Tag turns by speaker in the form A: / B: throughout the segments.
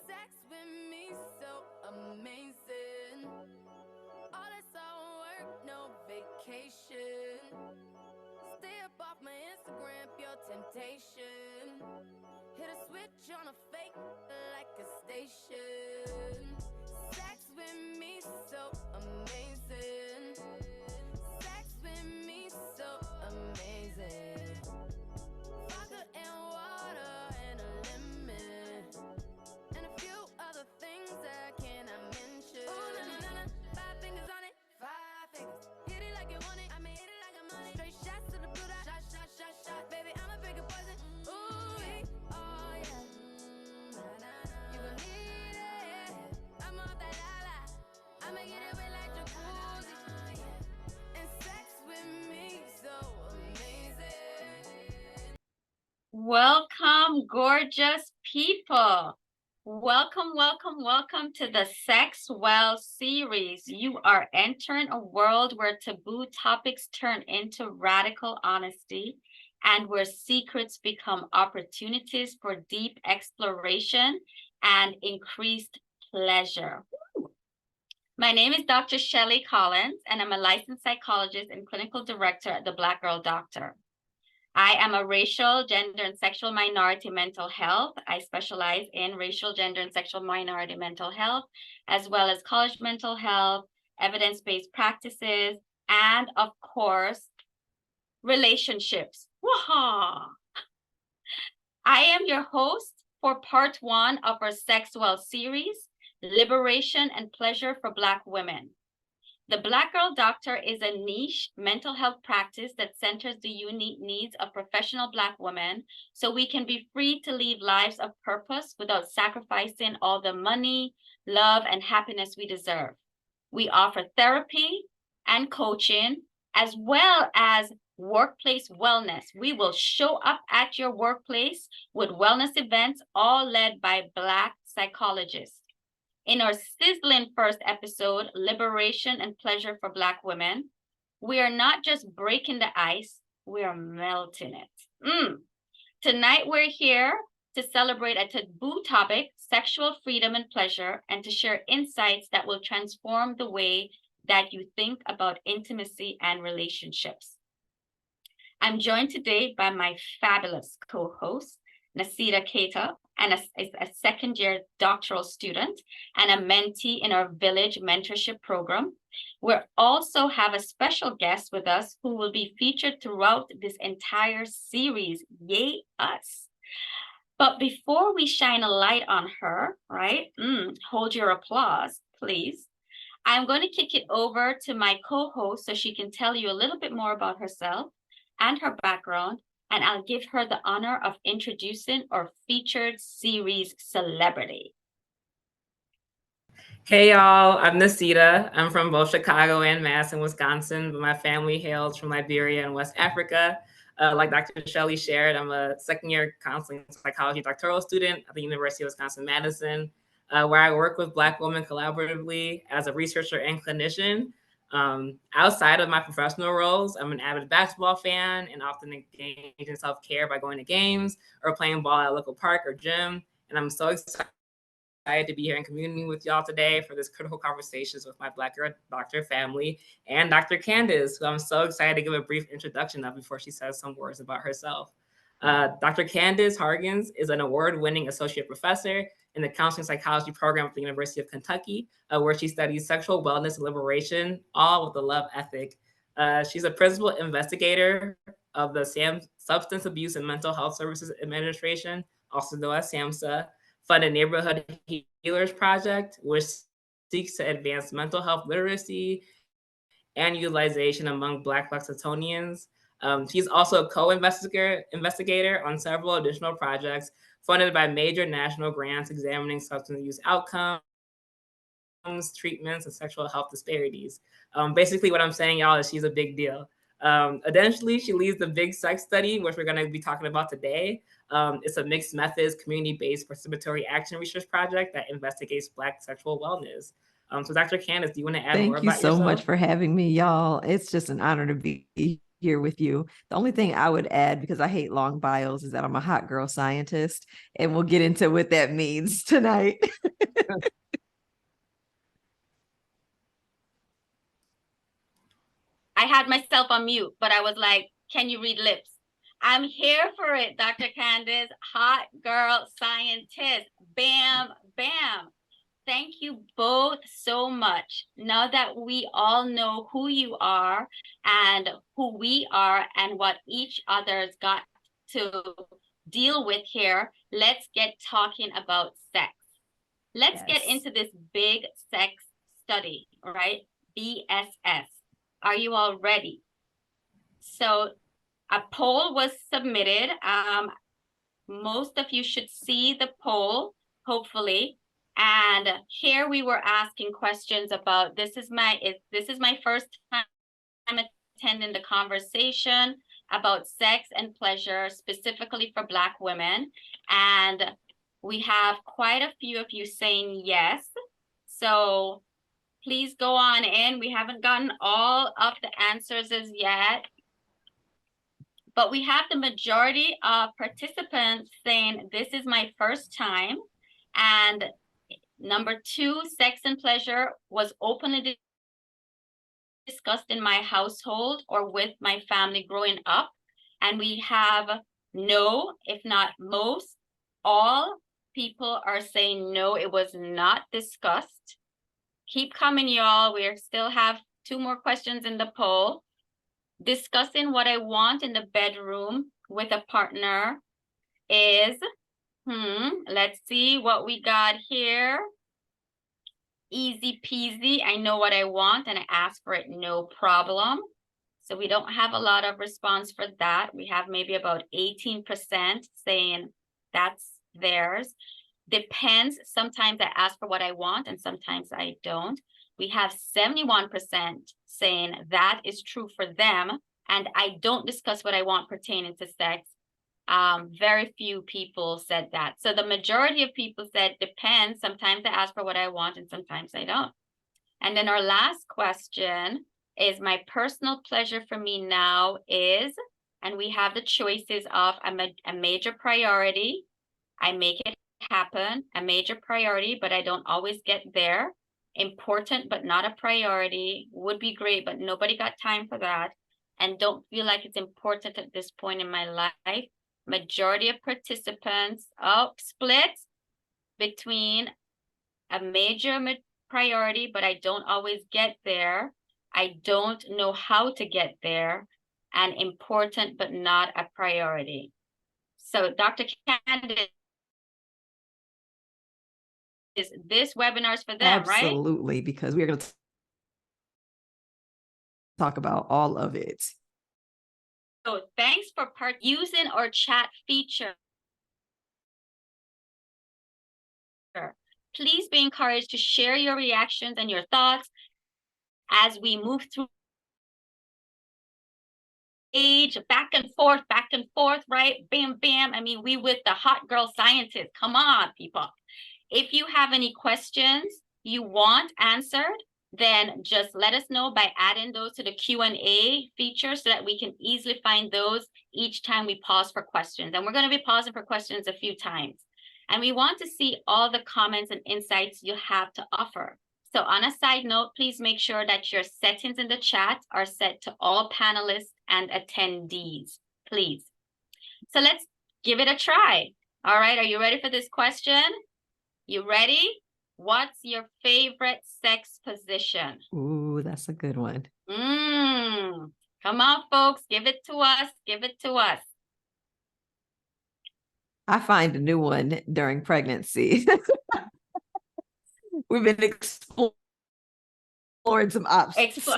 A: Sex with me so amazing. All this all work, no vacation. Stay up off my Instagram, pure temptation. Hit a switch on a fake like a station. Sex with me so amazing. Sex with me so amazing. Vodka and water and a lemon. And a few other things I cannot mention. Ooh, na na na na, 5 fingers on it, 5 fingers. Hit it like you want it, I mean hit it like I'm on it. Straight shots to the blue dot, shot, shot, shot, shot. Baby, I'm a bigger poison. Ooh, oh yeah. Na na na, you gon' need it. I'm off that la la. I'ma get it wet like jacuzzi. And sex with me so amazing.
B: Welcome, gorgeous people. Welcome, welcome, welcome to the Sex Well series. You are entering a world where taboo topics turn into radical honesty and where secrets become opportunities for deep exploration and increased pleasure. My name is Dr. Shelley Collins, and I'm a licensed psychologist and clinical director at the Black Girl Doctor. I am a racial, gender, and sexual minority mental health. I specialize in racial, gender, and sexual minority mental health, as well as college mental health, evidence-based practices, and of course, relationships. Waha! I am your host for part 1 of our Sex Well series, Liberation and Pleasure for Black Women. The Black Girl Doctor is a niche mental health practice that centers the unique needs of professional Black women so we can be free to live lives of purpose without sacrificing all the money, love, and happiness we deserve. We offer therapy and coaching as well as workplace wellness. We will show up at your workplace with wellness events, all led by Black psychologists. In our sizzling first episode, Liberation and Pleasure for Black Women, we are not just breaking the ice, we are melting it. Tonight, we're here to celebrate a taboo topic, sexual freedom and pleasure, and to share insights that will transform the way that you think about intimacy and relationships. I'm joined today by my fabulous co-host, Nasida Keita, and a second-year doctoral student and a mentee in our Village Mentorship Program. We also have a special guest with us who will be featured throughout this entire series. Yay, us. But before we shine a light on her, right? Hold your applause, please. I'm going to kick it over to my co-host so she can tell you a little bit more about herself and her background, and I'll give her the honor of introducing our featured series celebrity.
C: Hey y'all, I'm Nasida. I'm from both Chicago and Madison, Wisconsin, but my family hails from Liberia and West Africa. Like Dr. Shelley shared, I'm a second-year counseling psychology doctoral student at the University of Wisconsin-Madison, where I work with Black women collaboratively as a researcher and clinician. Outside of my professional roles, I'm an avid basketball fan and often engage in self-care by going to games or playing ball at a local park or gym. And I'm so excited to be here in community with y'all today for this critical conversations with my Black Girl Doctor family and Dr. Candace, who I'm so excited to give a brief introduction of before she says some words about herself. Dr. Candace Hargens is an award-winning associate professor in the counseling psychology program at the University of Kentucky, where she studies sexual wellness and liberation, all with a love ethic. She's a principal investigator of the Substance Abuse and Mental Health Services Administration, also known as SAMHSA, funded Neighborhood Healers Project, which seeks to advance mental health literacy and utilization among Black Lexingtonians. She's also a co-investigator on several additional projects funded by major national grants examining substance use outcomes, treatments, and sexual health disparities. Basically, what I'm saying, y'all, is she's a big deal. Additionally, she leads the Big Sex Study, which we're going to be talking about today. It's a mixed methods, community-based participatory action research project that investigates Black sexual wellness. So Dr. Candace, do you want to add more about yourself?
D: Thank you so much for having me, y'all. It's just an honor to be here with you. The only thing I would add, because I hate long bios, is that I'm a hot girl scientist, and we'll get into what that means tonight.
B: I had myself on mute, but I was like, can you read lips? I'm here for it, Dr. Candace, hot girl scientist. Bam, bam. Thank you both so much. Now that we all know who you are and who we are and what each other's got to deal with here, let's get talking about sex. Let's get into this big sex study, right? BSS. Are you all ready? So a poll was submitted. Most of you should see the poll, hopefully. And here we were asking questions about, this is my first time attending the conversation about sex and pleasure, specifically for Black women. And we have quite a few of you saying yes. So please go on in. We haven't gotten all of the answers as yet, but we have the majority of participants saying this is my first time. And number 2, sex and pleasure was openly discussed in my household or with my family growing up. And we have no, if not most, all people are saying no, it was not discussed. Keep coming, y'all. We still have 2 more questions in the poll. Discussing what I want in the bedroom with a partner is, let's see what we got here. Easy peasy. I know what I want and I ask for it, no problem. So we don't have a lot of response for that. We have maybe about 18% saying that's theirs. Depends. Sometimes I ask for what I want and sometimes I don't. We have 71% saying that is true for them. And I don't discuss what I want pertaining to sex. Very few people said that. So the majority of people said depends. Sometimes I ask for what I want and sometimes I don't. And then our last question is, my personal pleasure for me now is, and we have the choices of a major priority. I make it happen, a major priority, but I don't always get there. Important, but not a priority. Would be great, but nobody got time for that. And don't feel like it's important at this point in my life. Majority of participants split between a major priority, but I don't always get there. I don't know how to get there, and important, but not a priority. So Dr. Candace, this webinar is for them, right?
D: Absolutely, because we're going to talk about all of it.
B: So thanks for using our chat feature. Please be encouraged to share your reactions and your thoughts as we move through age, back and forth, right? Bam, bam. I mean, we with the hot girl scientists. Come on, people. If you have any questions you want answered, then just let us know by adding those to the Q&A feature so that we can easily find those each time we pause for questions. And we're going to be pausing for questions a few times. And we want to see all the comments and insights you have to offer. So on a side note, please make sure that your settings in the chat are set to all panelists and attendees, please. So let's give it a try. All right, are you ready for this question? You ready? What's your favorite sex position?
D: Ooh, that's a good one.
B: Come on, folks, give it to us. Give it to us.
D: I find a new one during pregnancy. We've been exploring some options.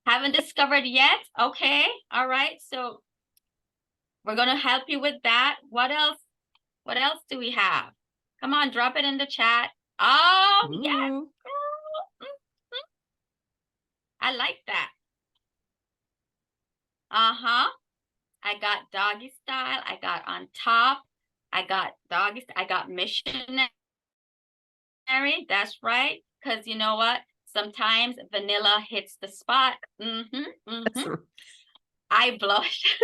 B: Haven't discovered yet? Okay, all right. So we're gonna help you with that. What else? What else do we have? Come on, drop it in the chat. Oh,
D: Ooh.
B: yes. I like that. I got doggy style. I got on top. I got doggy style. I got missionary. That's right. Because you know what? Sometimes vanilla hits the spot.
D: That's right.
B: I blush.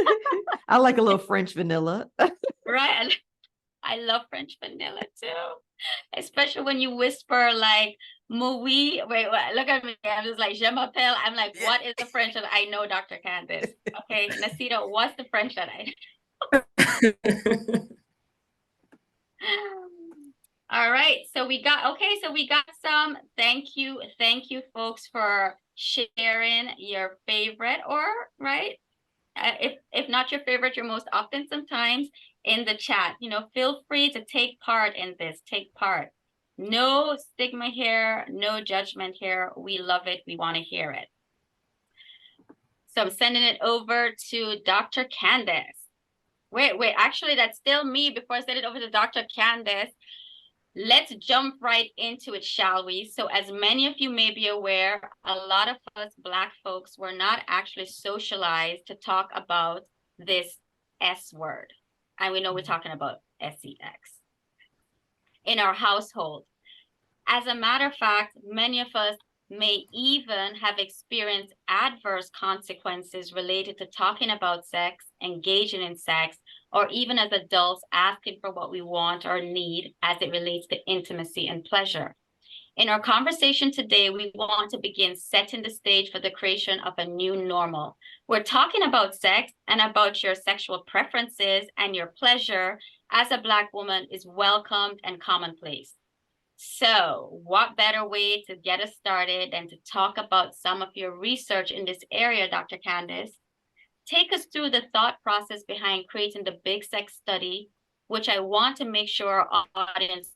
D: I like a little French vanilla.
B: Right? I love French vanilla too, especially when you whisper like "Moi." Wait, look at me. I'm just like "Je m'appelle." I'm like, what is the French that I know, Dr. Candace? Okay, Nasita, what's the French that I? All right, so we got some. Thank you, folks, for sharing your favorite, or right, if not your favorite, your most often sometimes in the chat. Feel free to take part in this. Take part. No stigma here, no judgment here. We love it. We want to hear it. So I'm sending it over to Dr. Candace. Wait, actually, that's still me. Before I send it over to Dr. Candace, let's jump right into it, shall we? So as many of you may be aware, a lot of us Black folks were not actually socialized to talk about this S word. And we know we're talking about sex in our household. As a matter of fact, many of us may even have experienced adverse consequences related to talking about sex, engaging in sex, or even as adults asking for what we want or need as it relates to intimacy and pleasure. In our conversation today, we want to begin setting the stage for the creation of a new normal. We're talking about sex, and about your sexual preferences and your pleasure as a Black woman is welcomed and commonplace. So what better way to get us started than to talk about some of your research in this area, Dr. Candace? Take us through the thought process behind creating the Big Sex Study, which I want to make sure our audience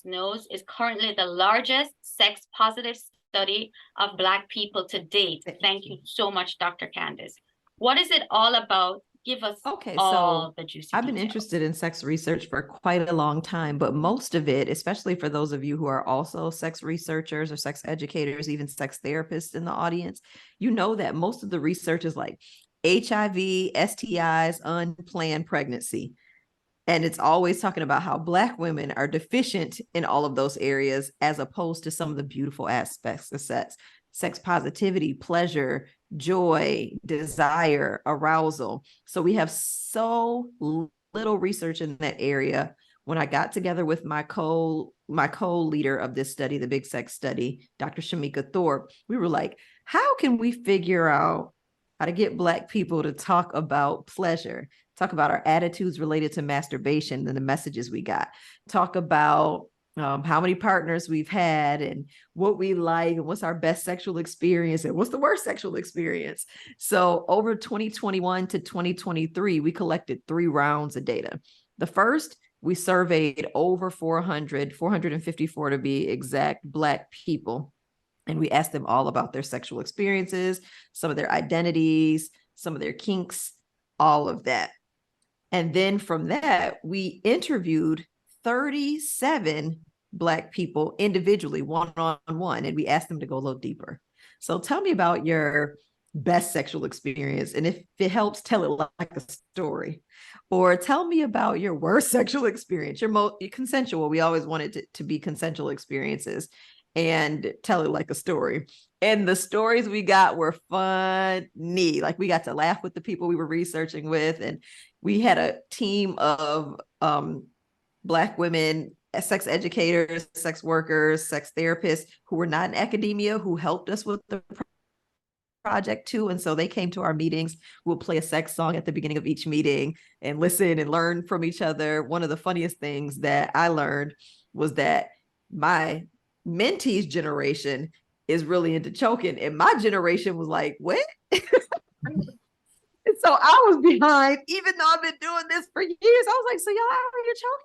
B: knows is currently the largest sex-positive study of Black people to date. Thank you so much, Dr. Candace. What is it all about? Give us all the juicy
D: I've been
B: details.
D: interested in sex research for quite a long time, but most of it, especially for those of you who are also sex researchers or sex educators, even sex therapists in the audience, you know that most of the research is like HIV, STIs, unplanned pregnancy. And it's always talking about how Black women are deficient in all of those areas, as opposed to some of the beautiful aspects of sex positivity, pleasure, joy, desire, arousal. So we have so little research in that area. When I got together with my co-leader of this study, the Big Sex Study, Dr. Shamika Thorpe, we were like, how can we figure out how to get Black people to talk about pleasure, talk about our attitudes related to masturbation and the messages we got, talk about how many partners we've had and what we like and what's our best sexual experience and what's the worst sexual experience. So over 2021 to 2023, we collected 3 rounds of data. The first, we surveyed over 454 to be exact, Black people. And we asked them all about their sexual experiences, some of their identities, some of their kinks, all of that. And then from that, we interviewed 37 Black people individually, one-on-one, and we asked them to go a little deeper. So tell me about your best sexual experience. And if it helps, tell it like a story. Or tell me about your worst sexual experience, your most consensual. We always wanted to be consensual experiences, and tell it like a story. And the stories we got were funny. Like, we got to laugh with the people we were researching with. And we had a team of Black women, sex educators, sex workers, sex therapists who were not in academia, who helped us with the project too. And so they came to our meetings. We'll play a sex song at the beginning of each meeting and listen and learn from each other. One of the funniest things that I learned was that my mentees generation is really into choking, and my generation was like, what? And so I was behind, even though I've been doing this for years. I was like, so y'all out here choking?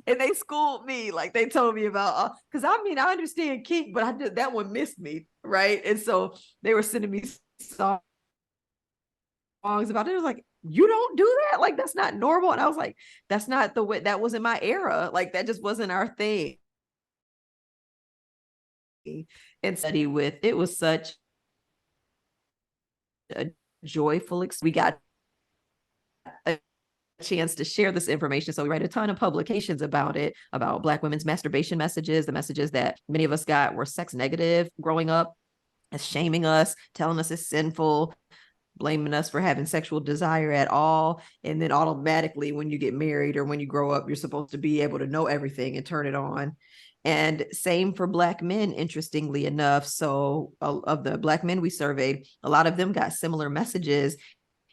D: And they schooled me, like they told me about, because I mean, I understand kink, but that one missed me, right? And so they were sending me songs about it. It was like, you don't do that? Like, that's not normal. And I was like, that's not the way, that wasn't my era. Like, that just wasn't our thing. And study with, it was such a joyful experience. We got a chance to share this information. So we write a ton of publications about it, about Black women's masturbation messages. The messages that many of us got were sex negative growing up. shaming us, telling us it's sinful, blaming us for having sexual desire at all. And then automatically when you get married or when you grow up, you're supposed to be able to know everything and turn it on. And same for Black men, interestingly enough. So of the Black men we surveyed, a lot of them got similar messages,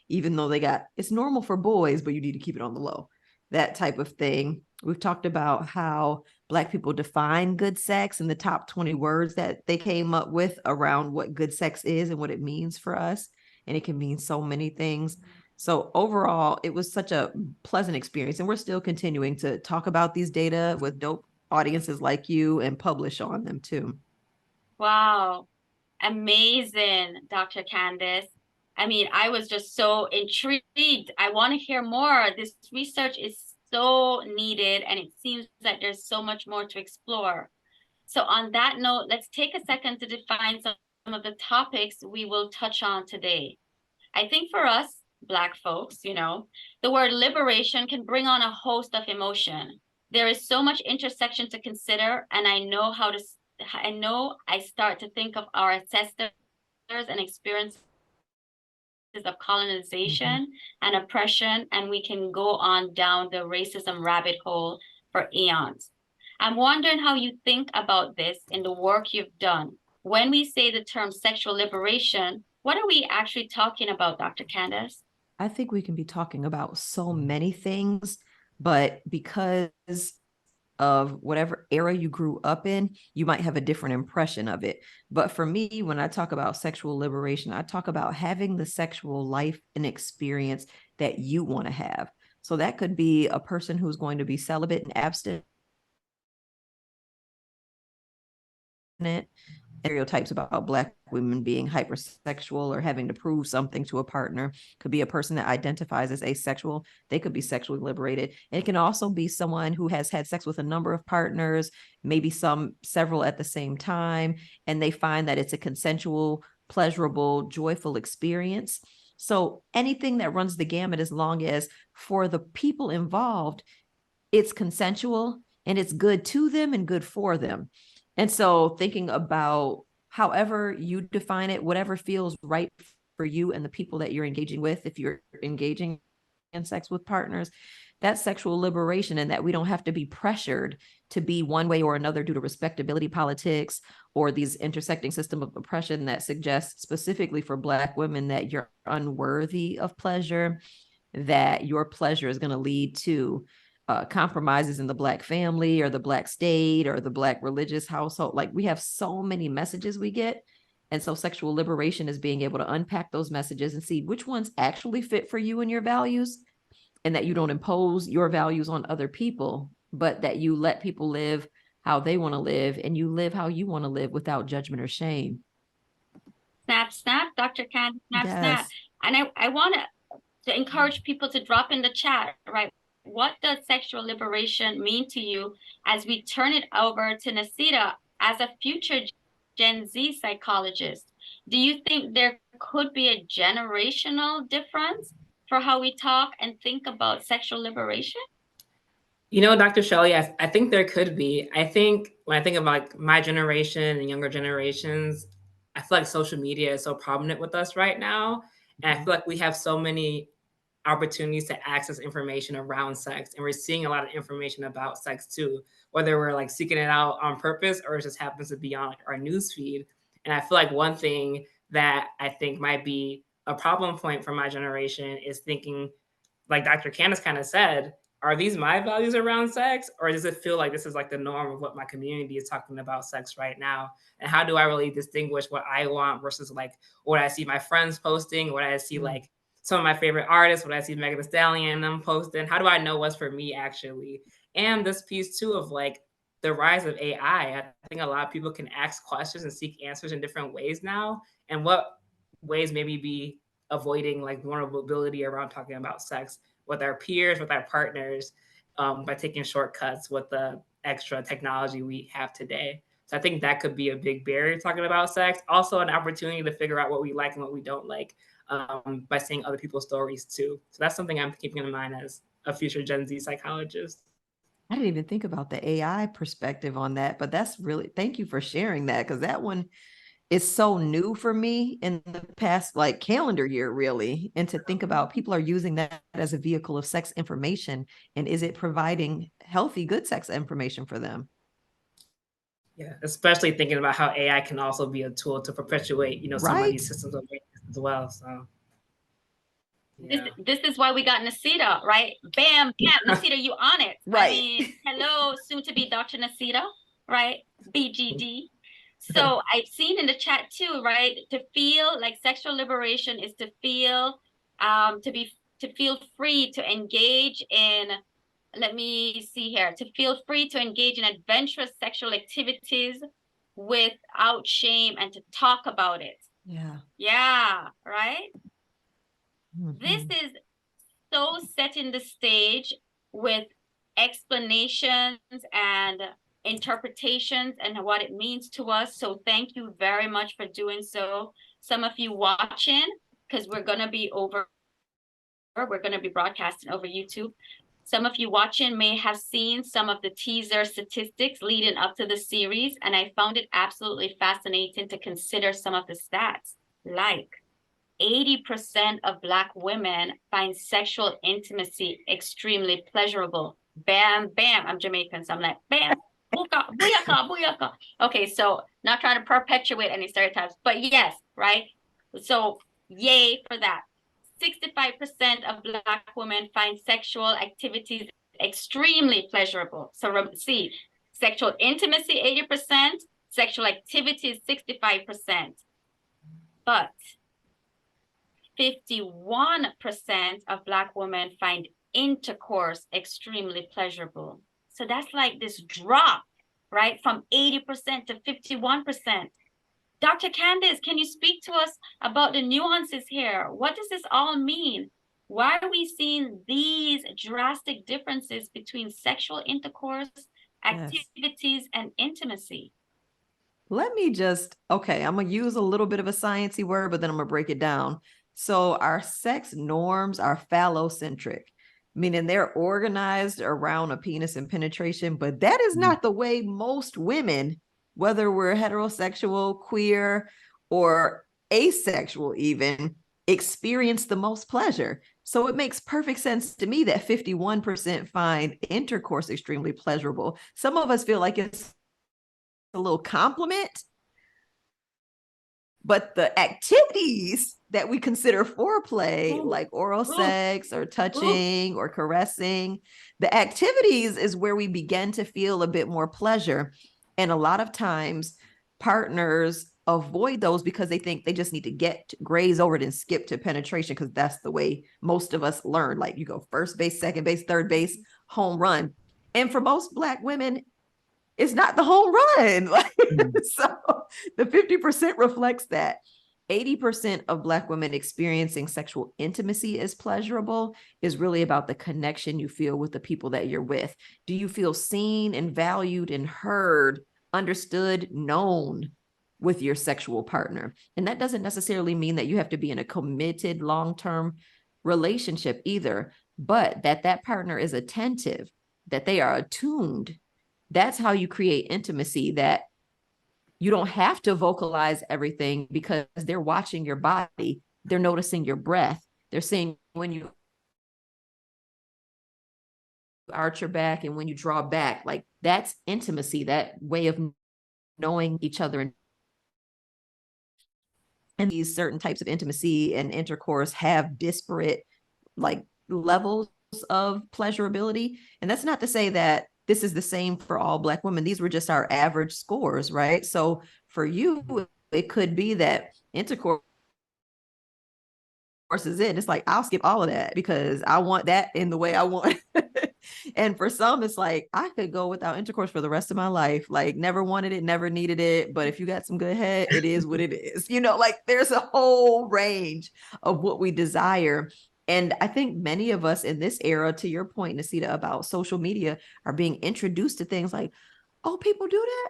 D: even though they got, it's normal for boys, but you need to keep it on the low, that type of thing. We've talked about how Black people define good sex and the top 20 words that they came up with around what good sex is and what it means for us. And it can mean so many things. So overall, it was such a pleasant experience. And we're still continuing to talk about these data with dope audiences like you and publish on them too.
B: Wow. Amazing, Dr. Candace. I mean, I was just so intrigued. I want to hear more. This research is so needed, and it seems that there's so much more to explore. So on that note, let's take a second to define some of the topics we will touch on today. I think for us, Black folks, you know, the word liberation can bring on a host of emotion. There is so much intersection to consider, and I know I start to think of our ancestors and experiences of colonization and oppression, and we can go on down the racism rabbit hole for eons. I'm wondering how you think about this in the work you've done. When we say the term sexual liberation, what are we actually talking about, Dr. Candace?
D: I think we can be talking about so many things, but because of whatever era you grew up in, you might have a different impression of it. But for me, when I talk about sexual liberation, I talk about having the sexual life and experience that you want to have. So that could be a person who's going to be celibate and abstinent. Stereotypes about Black women being hypersexual or having to prove something to a partner. Could be a person that identifies as asexual. They could be sexually liberated. And it can also be someone who has had sex with a number of partners, maybe several at the same time, and they find that it's a consensual, pleasurable, joyful experience. So anything that runs the gamut, as long as for the people involved, it's consensual and it's good to them and good for them. And so thinking about however you define it, whatever feels right for you and the people that you're engaging with, if you're engaging in sex with partners, that's sexual liberation, and that we don't have to be pressured to be one way or another due to respectability politics or these intersecting system of oppression that suggests specifically for Black women that you're unworthy of pleasure, that your pleasure is going to lead to compromises in the Black family or the Black state or the Black religious household. Like, we have so many messages we get. And so sexual liberation is being able to unpack those messages and see which ones actually fit for you and your values, and that you don't impose your values on other people, but that you let people live how they want to live and you live how you want to live without judgment or shame.
B: Snap, snap, Dr. Candace, snap,
D: Yes.
B: snap. And I want to encourage people to drop in the chat, right? What does sexual liberation mean to you, as we turn it over to Nasita as a future Gen Z psychologist? Do you think there could be a generational difference for how we talk and think about sexual liberation?
C: You know, Dr. Shelley, I think there could be. I think when I think about like my generation and younger generations, I feel like social media is so prominent with us right now. And I feel like we have so many opportunities to access information around sex. And we're seeing a lot of information about sex too, whether we're like seeking it out on purpose or it just happens to be on like our news feed. And I feel like one thing that I think might be a problem point for my generation is thinking, like Dr. Candace kind of said, are these my values around sex? Or does it feel like this is like the norm of what my community is talking about sex right now? And how do I really distinguish what I want versus like what I see my friends posting, what I see like some of my favorite artists, what I see Megan Thee Stallion them posting? How do I know what's for me actually? And this piece too of like the rise of AI. I think a lot of people can ask questions and seek answers in different ways now. And what ways maybe be avoiding like vulnerability around talking about sex with our peers, with our partners, by taking shortcuts with the extra technology we have today. So I think that could be a big barrier talking about sex. Also an opportunity to figure out what we like and what we don't like, by seeing other people's stories too. So that's something I'm keeping in mind as a future Gen Z psychologist.
D: I didn't even think about the AI perspective on that, but that's really, thank you for sharing that, because that one is so new for me in the past like calendar year, really. And to think about people are using that as a vehicle of sex information, and is it providing healthy, good sex information for them?
C: Yeah, especially thinking about how AI can also be a tool to perpetuate, some of
D: Right?
C: these systems of racism as well. So
B: This
C: yeah.
B: this is why we got Nasita, right? Bam, bam, Nasita, you on it. I
D: Right.
B: mean, hello, soon to be Dr. Nasita, right? BGD. So I've seen in the chat too, right? To feel like sexual liberation is to feel to feel free to engage in, let me see here, to feel free to engage in adventurous sexual activities without shame and to talk about it.
D: Yeah.
B: Yeah, right? This
D: Mhm.
B: is so setting the stage with explanations and interpretations and what it means to us. So thank you very much for doing so. Some of you watching, because we're going to be broadcasting over YouTube. Some of you watching may have seen some of the teaser statistics leading up to the series, and I found it absolutely fascinating to consider some of the stats, like 80% of Black women find sexual intimacy extremely pleasurable. Bam, bam. I'm Jamaican, so I'm like, bam, booyaka, booyaka, booyaka. Okay, so not trying to perpetuate any stereotypes, but yes, right? So yay for that. 65% of Black women find sexual activities extremely pleasurable. So see, sexual intimacy, 80%, sexual activities, 65%. But 51% of Black women find intercourse extremely pleasurable. So that's like this drop, right? From 80% to 51%. Dr. Candace, can you speak to us about the nuances here? What does this all mean? Why are we seeing these drastic differences between sexual intercourse, activities, and intimacy?
D: Let me just, okay, I'm going to use a little bit of a sciencey word, but then I'm going to break it down. So our sex norms are phallocentric, meaning they're organized around a penis and penetration, but that is not the way most women, whether we're heterosexual, queer, or asexual even, experience the most pleasure. So it makes perfect sense to me that 51% find intercourse extremely pleasurable. Some of us feel like it's a little compliment, but the activities that we consider foreplay, like oral sex or touching or caressing, the activities is where we begin to feel a bit more pleasure. And a lot of times partners avoid those because they think they just need to graze over it and skip to penetration, because that's the way most of us learn. Like you go first base, second base, third base, home run. And for most Black women, it's not the home run. So the 50% reflects that. 80% of Black women experiencing sexual intimacy as pleasurable is really about the connection you feel with the people that you're with. Do you feel seen and valued and heard, understood, known with your sexual partner? And that doesn't necessarily mean that you have to be in a committed long-term relationship either, but that partner is attentive, that they are attuned. That's how you create intimacy, that you don't have to vocalize everything because they're watching your body. They're noticing your breath. They're seeing when you arch your back and when you draw back. Like that's intimacy, that way of knowing each other. And these certain types of intimacy and intercourse have disparate like levels of pleasurability. And that's not to say that this is the same for all Black women. These were just our average scores, right? So for you, it could be that intercourse is it. It's like, I'll skip all of that because I want that in the way I want. And for some, it's like, I could go without intercourse for the rest of my life. Like never wanted it, never needed it. But if you got some good head, it is what it is. Like there's a whole range of what we desire. And I think many of us in this era, to your point, Nasita, about social media, are being introduced to things like, oh, people do that?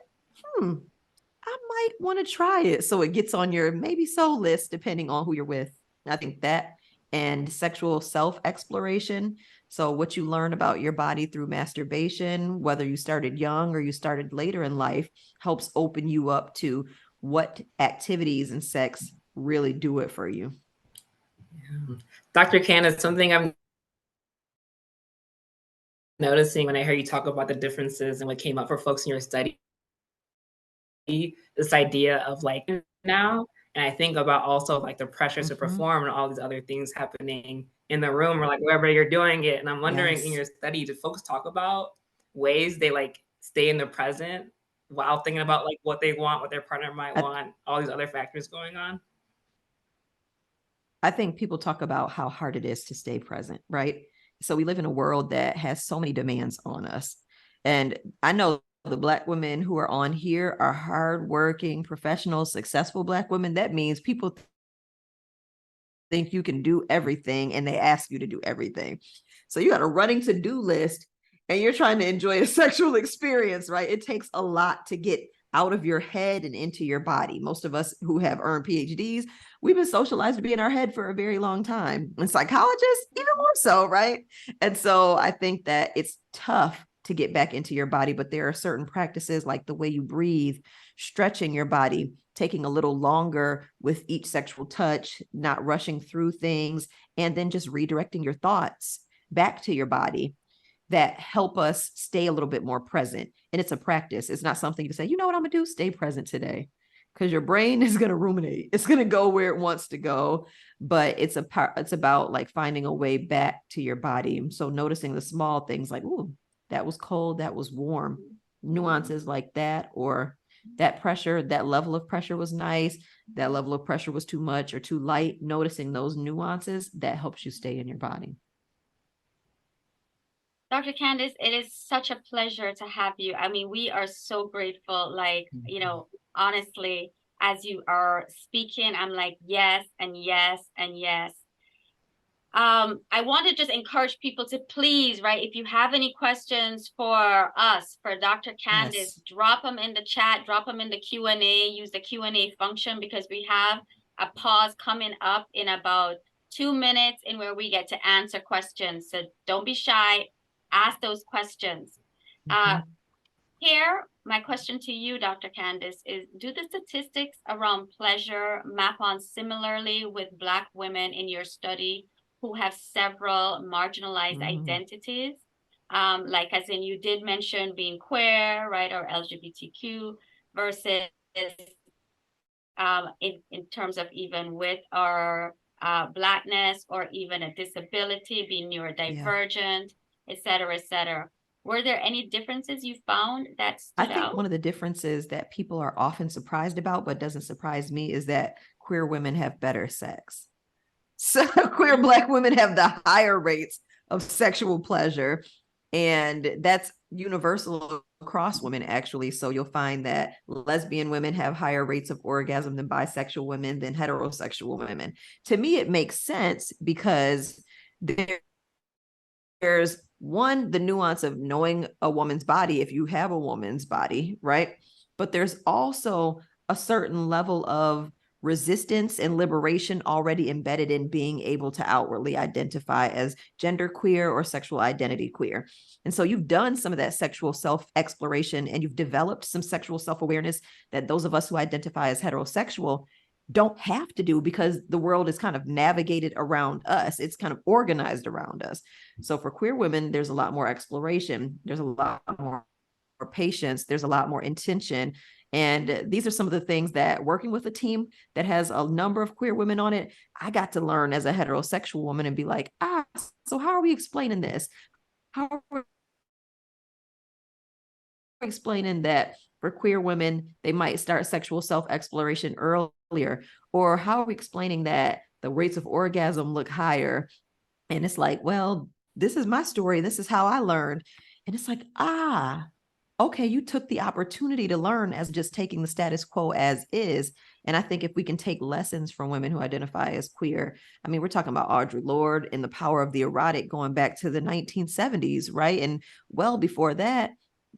D: I might want to try it. So it gets on your maybe so list, depending on who you're with. I think that and sexual self-exploration. So what you learn about your body through masturbation, whether you started young or you started later in life, helps open you up to what activities and sex really do it for you.
C: Dr. Candace, something I'm noticing when I hear you talk about the differences and what came up for folks in your study, this idea of like now, and I think about also like the pressures to perform and all these other things happening in the room or like wherever you're doing it. And I'm wondering in your study, did folks talk about ways they like stay in the present while thinking about like what they want, what their partner might want, all these other factors going on?
D: I think people talk about how hard it is to stay present, right? So we live in a world that has so many demands on us. And I know the Black women who are on here are hardworking, professional, successful Black women. That means people think you can do everything and they ask you to do everything. So you got a running to-do list and you're trying to enjoy a sexual experience, right? It takes a lot to get out of your head and into your body. Most of us who have earned PhDs, we've been socialized to be in our head for a very long time. And psychologists, even more so, right? And so I think that it's tough to get back into your body, but there are certain practices like the way you breathe, stretching your body, taking a little longer with each sexual touch, not rushing through things, and then just redirecting your thoughts back to your body that help us stay a little bit more present. And it's a practice. It's not something you say, you know what I'm gonna do? Stay present today. Because your brain is gonna ruminate. It's gonna go where it wants to go. But it's about like finding a way back to your body. So noticing the small things like, ooh, that was cold, that was warm. Nuances like that, or that pressure, that level of pressure was nice. That level of pressure was too much or too light. Noticing those nuances, that helps you stay in your body.
B: Dr. Candace, it is such a pleasure to have you. I mean, we are so grateful. Like, you know, honestly, as you are speaking, I'm like, yes, and yes, and yes. I want to just encourage people to please, right? If you have any questions for us, for Dr. Candace, drop them in the chat, drop them in the Q&A, use the Q&A function because we have a pause coming up in about 2 minutes in where we get to answer questions. So don't be shy. Ask those questions. Here, my question to you, Dr. Candace, is do the statistics around pleasure map on similarly with Black women in your study who have several marginalized identities? Like as in you did mention being queer, right, or LGBTQ versus in terms of even with our Blackness or even a disability, being neurodivergent, et cetera, et cetera. Were there any differences you found that stood out? I think
D: one of the differences that people are often surprised about, but doesn't surprise me, is that queer women have better sex. So queer Black women have the higher rates of sexual pleasure. And that's universal across women, actually. So you'll find that lesbian women have higher rates of orgasm than bisexual women, than heterosexual women. To me, it makes sense because there's one, the nuance of knowing a woman's body if you have a woman's body, right? But there's also a certain level of resistance and liberation already embedded in being able to outwardly identify as genderqueer or sexual identity queer. And so you've done some of that sexual self-exploration and you've developed some sexual self-awareness that those of us who identify as heterosexual don't have to do because the world is kind of navigated around us. It's kind of organized around us. So for queer women, there's a lot more exploration. There's a lot more patience. There's a lot more intention. And these are some of the things that working with a team that has a number of queer women on it, I got to learn as a heterosexual woman and be like, so how are we explaining this? How are we explaining that for queer women, they might start sexual self-exploration earlier? Or how are we explaining that the rates of orgasm look higher? And it's like, well, this is my story. This is how I learned. And it's like, okay, you took the opportunity to learn as just taking the status quo as is. And I think if we can take lessons from women who identify as queer, I mean, we're talking about Audre Lorde and the power of the erotic going back to the 1970s, right? And well before that,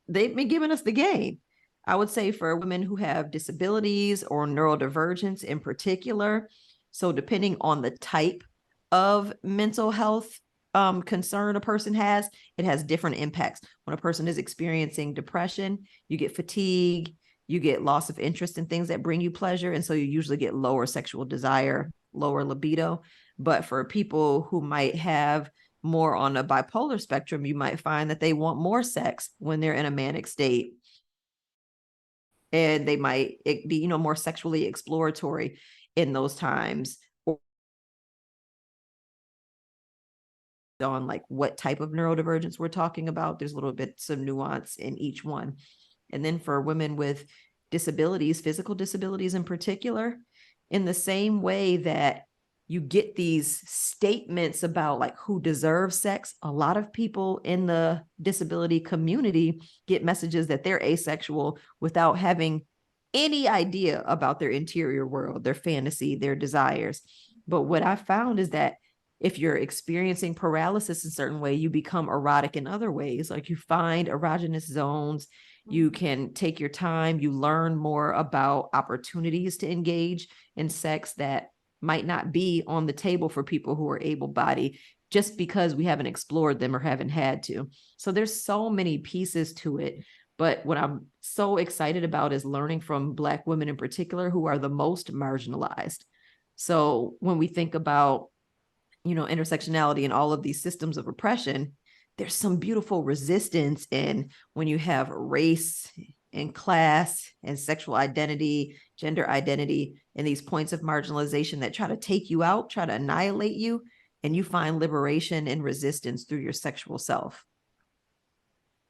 D: they've been giving us the game. I would say for women who have disabilities or neurodivergence in particular, so depending on the type of mental health concern a person has, it has different impacts. When a person is experiencing depression, you get fatigue, you get loss of interest in things that bring you pleasure. And so you usually get lower sexual desire, lower libido. But for people who might have more on a bipolar spectrum, you might find that they want more sex when they're in a manic state. And they might be, you know, more sexually exploratory in those times. On like what type of neurodivergence we're talking about. There's a little bits of nuance in each one. And then for women with disabilities, physical disabilities in particular, in the same way that you get these statements about like who deserves sex, a lot of people in the disability community get messages that they're asexual without having any idea about their interior world, their fantasy, their desires. But what I found is that if you're experiencing paralysis in a certain way, you become erotic in other ways. Like you find erogenous zones, you can take your time, you learn more about opportunities to engage in sex that might not be on the table for people who are able-bodied just because we haven't explored them or haven't had to. So there's so many pieces to it. But what I'm so excited about is learning from Black women in particular who are the most marginalized. So when we think about, you know, intersectionality and all of these systems of oppression, there's some beautiful resistance in when you have race and class and sexual identity, gender identity, and these points of marginalization that try to take you out, try to annihilate you, and you find liberation and resistance through your sexual self.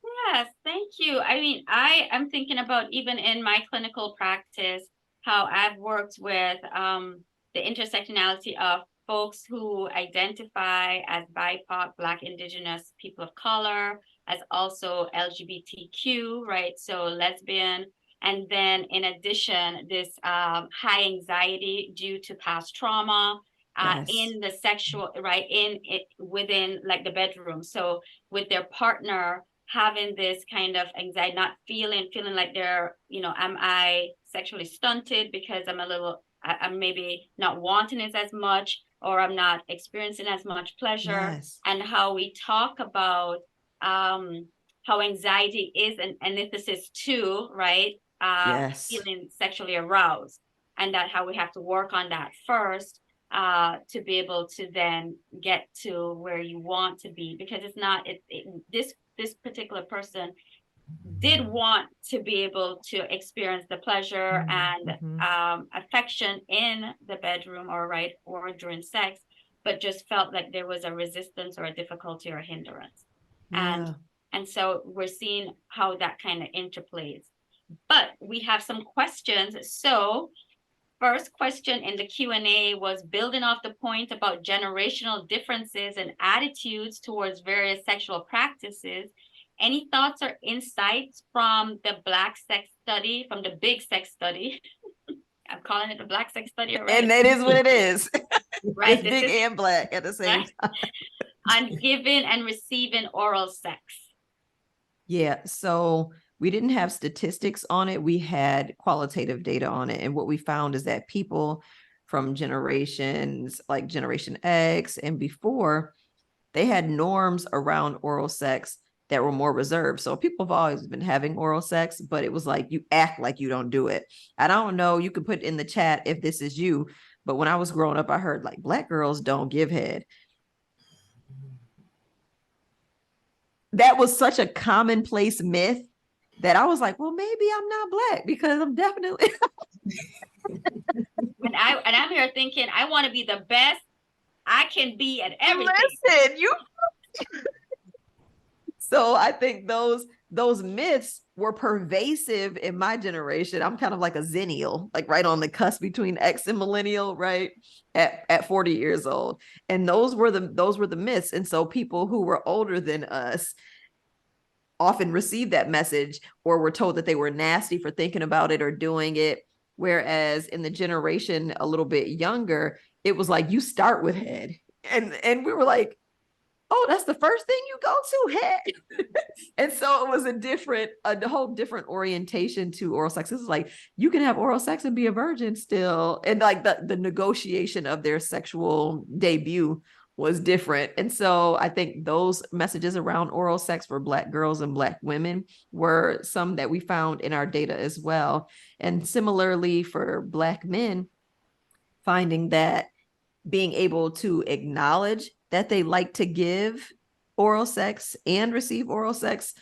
B: Yes, thank you. I mean, I am thinking about even in my clinical practice, how I've worked with the intersectionality of folks who identify as BIPOC, Black, Indigenous, people of color, as also LGBTQ, right? So lesbian. And then in addition, this high anxiety due to past trauma
D: Yes.
B: in the sexual, right? In it within like the bedroom. So with their partner having this kind of anxiety, not feeling like they're, you know, am I sexually stunted because I'm maybe not wanting it as much, or I'm not experiencing as much pleasure.
D: Yes.
B: And how we talk about how anxiety is an antithesis to, right?
D: Yes.
B: Feeling sexually aroused, and that how we have to work on that first to be able to then get to where you want to be, because it's not this particular person did want to be able to experience the pleasure and affection in the bedroom or during sex, but just felt like there was a resistance or a difficulty or a hindrance.
D: Yeah.
B: And so we're seeing how that kind of interplays. But we have some questions. So first question in the Q&A was building off the point about generational differences and attitudes towards various sexual practices. Any thoughts or insights from the Black sex study, from the big sex study? I'm calling it the Black sex study already.
D: And that is what it is.
B: Right.
D: It's big and Black at the same time.
B: On giving and receiving oral sex.
D: Yeah. So we didn't have statistics on it. We had qualitative data on it. And what we found is that people from generations like Generation X and before, they had norms around oral sex that were more reserved. So people have always been having oral sex, but it was like, you act like you don't do it. I don't know, you could put in the chat if this is you, but when I was growing up, I heard like Black girls don't give head. That was such a commonplace myth that I was like, well, maybe I'm not Black because I'm definitely.
B: and I'm here thinking I want to be the best I can be at everything.
D: Listen, you. So I think those myths were pervasive in my generation. I'm kind of like a zennial, like right on the cusp between X and millennial, right? At 40 years old. And those were the myths. And so people who were older than us often received that message or were told that they were nasty for thinking about it or doing it. Whereas in the generation a little bit younger, it was like, you start with head. And we were like, oh, that's the first thing you go to, head. And so it was a whole different orientation to oral sex. This is like, you can have oral sex and be a virgin still. And like the negotiation of their sexual debut was different. And so I think those messages around oral sex for Black girls and Black women were some that we found in our data as well. And similarly for Black men, finding that being able to acknowledge that they like to give oral sex and receive oral sex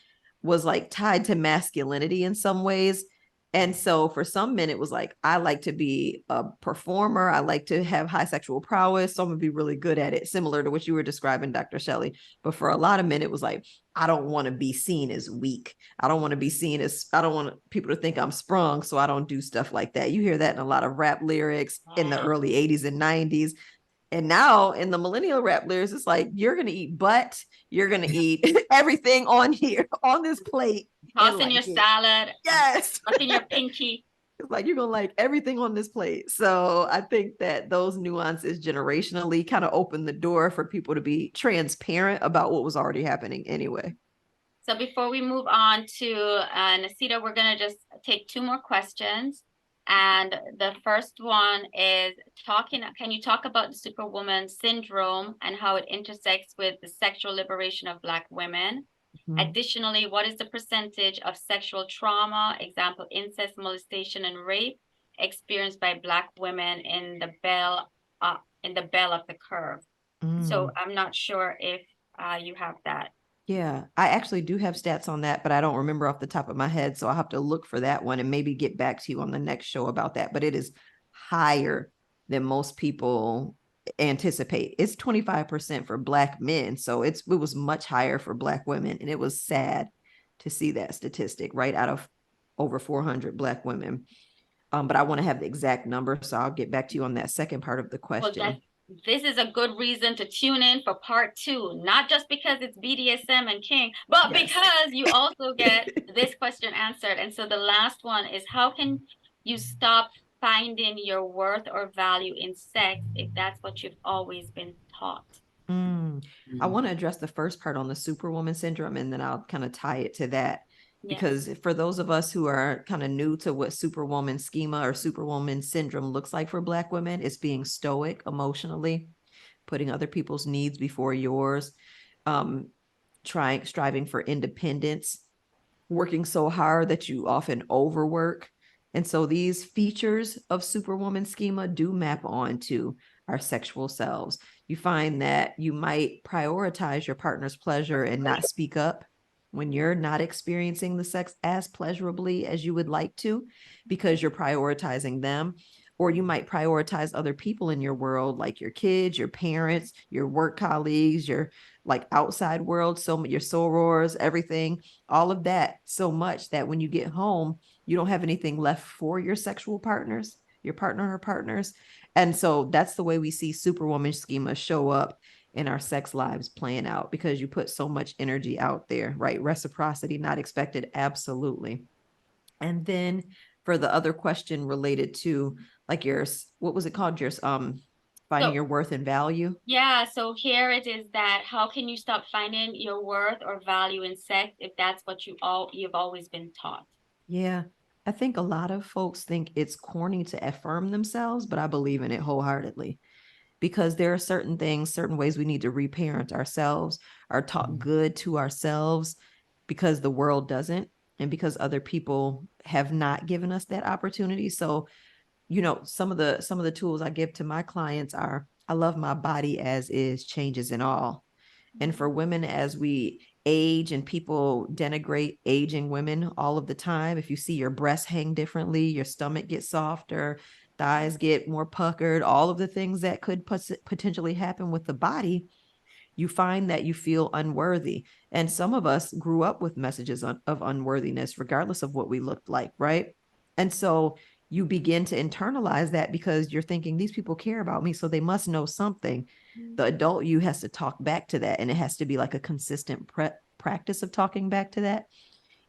D: was like tied to masculinity in some ways. And so for some men, it was like, I like to be a performer. I like to have high sexual prowess. So I'm gonna be really good at it, similar to what you were describing, Dr. Shelley. But for a lot of men, it was like, I don't want to be seen as weak. I don't want to be seen as, I don't want people to think I'm sprung. So I don't do stuff like that. You hear that in a lot of rap lyrics in the early 80s and 90s. And now in the millennial rap lyrics, it's like, you're going to eat butt. You're going to eat everything on here, on this plate.
B: Toss in your salad.
D: Yes.
B: Toss in your pinky.
D: It's like, you're going to like everything on this plate. So I think that those nuances generationally kind of opened the door for people to be transparent about what was already happening anyway.
B: So before we move on to Nasita, we're going to just take 2 more questions. And the first one is can you talk about the Superwoman syndrome and how it intersects with the sexual liberation of Black women? Mm-hmm. Additionally, what is the percentage of sexual trauma, example, incest, molestation, and rape, experienced by Black women in the bell of the curve? So I'm not sure if you have that.
D: Yeah, I actually do have stats on that, but I don't remember off the top of my head. So I'll have to look for that one and maybe get back to you on the next show about that. But it is higher than most people anticipate. It's 25% for Black men. So it was much higher for Black women. And it was sad to see that statistic right out of over 400 Black women. But I want to have the exact number. So I'll get back to you on that second part of the question.
B: Well, this is a good reason to tune in for part 2, not just because it's BDSM and King, but yes, because you also get this question answered. And so the last one is, how can you stop finding your worth or value in sex if that's what you've always been taught?
D: I want to address the first part on the Superwoman syndrome, and then I'll kind of tie it to that. Because for those of us who are kind of new to what Superwoman schema or Superwoman syndrome looks like for Black women, it's being stoic emotionally, putting other people's needs before yours, striving for independence, working so hard that you often overwork. And so these features of Superwoman schema do map onto our sexual selves. You find that you might prioritize your partner's pleasure and not speak up when you're not experiencing the sex as pleasurably as you would like to, because you're prioritizing them. Or you might prioritize other people in your world, like your kids, your parents, your work colleagues, your like outside world, so your sorors, everything, all of that, so much that when you get home, you don't have anything left for your sexual partners, your partner or partners. And so that's the way we see Superwoman schema show up in our sex lives playing out, because you put so much energy out there, right? Reciprocity not expected. Absolutely. And then for the other question related to like yours, what was it called? Yours, finding your worth and value.
B: Yeah. So here it is that how can you stop finding your worth or value in sex if that's what you've always been taught?
D: Yeah. I think a lot of folks think it's corny to affirm themselves, but I believe in it wholeheartedly. Because there are certain things, certain ways we need to reparent ourselves, or talk good to ourselves, because the world doesn't, and because other people have not given us that opportunity. So, you know, some of the tools I give to my clients are, I love my body as is, changes in all. And for women, as we age and people denigrate aging women all of the time, if you see your breasts hang differently, your stomach gets softer, thighs get more puckered, all of the things that could potentially happen with the body, you find that you feel unworthy. And some of us grew up with messages of unworthiness, regardless of what we looked like, right? And so you begin to internalize that because you're thinking, these people care about me, so they must know something. The adult you has to talk back to that, and it has to be like a consistent practice of talking back to that.